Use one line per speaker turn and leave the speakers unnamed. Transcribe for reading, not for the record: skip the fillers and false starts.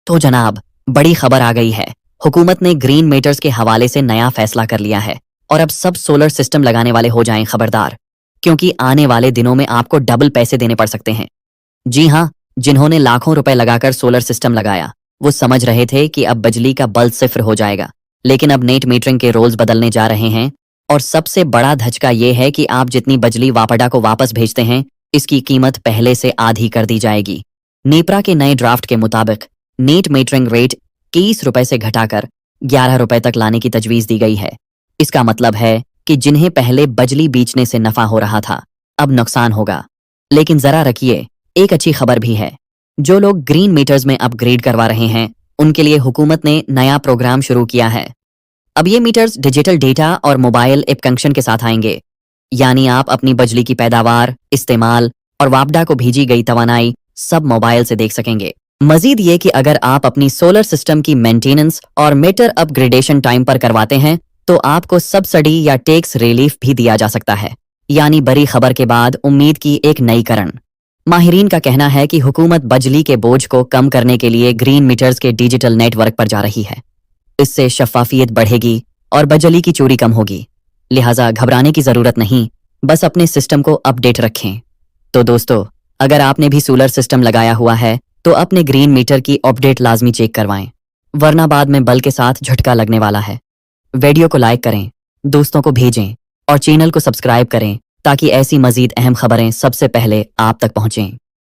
तो जनाब, बड़ी खबर आ गई है। हुकूमत ने ग्रीन मीटर्स के हवाले से नया फैसला कर लिया है और अब सब सोलर सिस्टम लगाने वाले हो जाएं खबरदार, क्योंकि आने वाले दिनों में आपको डबल पैसे देने पड़ सकते हैं। जी हाँ, जिन्होंने लाखों रुपए लगाकर सोलर सिस्टम लगाया वो समझ रहे थे कि अब बिजली का बल सिफर हो जाएगा, लेकिन अब नेट मीटरिंग के रोल्स बदलने जा रहे हैं और सबसे बड़ा धचका ये है कि आप जितनी बिजली वापडा को वापस भेजते हैं इसकी कीमत पहले से आधी कर दी जाएगी। नेपरा के नए ड्राफ्ट के मुताबिक नेट मीटरिंग रेट 21 रुपए से घटाकर 11 रुपए तक लाने की तजवीज दी गई है। इसका मतलब है कि जिन्हें पहले बिजली बेचने से नफा हो रहा था अब नुकसान होगा। लेकिन जरा रखिए, एक अच्छी खबर भी है। जो लोग ग्रीन मीटर्स में अपग्रेड करवा रहे हैं उनके लिए हुकूमत ने नया प्रोग्राम शुरू किया है। अब ये मीटर्स डिजिटल डेटा और मोबाइल ऐप कनेक्शन के साथ आएंगे, यानी आप अपनी बिजली की पैदावार, इस्तेमाल और वापडा को भेजी गई तवानाई सब मोबाइल से देख सकेंगे। मजीद ये कि अगर आप अपनी सोलर सिस्टम की मेंटेनेंस और मीटर अपग्रेडेशन टाइम पर करवाते हैं तो आपको सब्सिडी या टैक्स रिलीफ भी दिया जा सकता है। यानी बड़ी खबर के बाद उम्मीद की एक नई करण। माहिरीन का कहना है कि हुकूमत बिजली के बोझ को कम करने के लिए ग्रीन मीटर्स के डिजिटल नेटवर्क पर जा रही है। इससे शफाफियत बढ़ेगी और बिजली की चोरी कम होगी। लिहाजा घबराने की जरूरत नहीं, बस अपने सिस्टम को अपडेट रखें। तो दोस्तों, अगर आपने भी सोलर सिस्टम लगाया हुआ है तो अपने ग्रीन मीटर की अपडेट लाजमी चेक करवाएं, वरना बाद में बल के साथ झटका लगने वाला है। वीडियो को लाइक करें, दोस्तों को भेजें और चैनल को सब्सक्राइब करें ताकि ऐसी मजीद अहम खबरें सबसे पहले आप तक पहुंचें।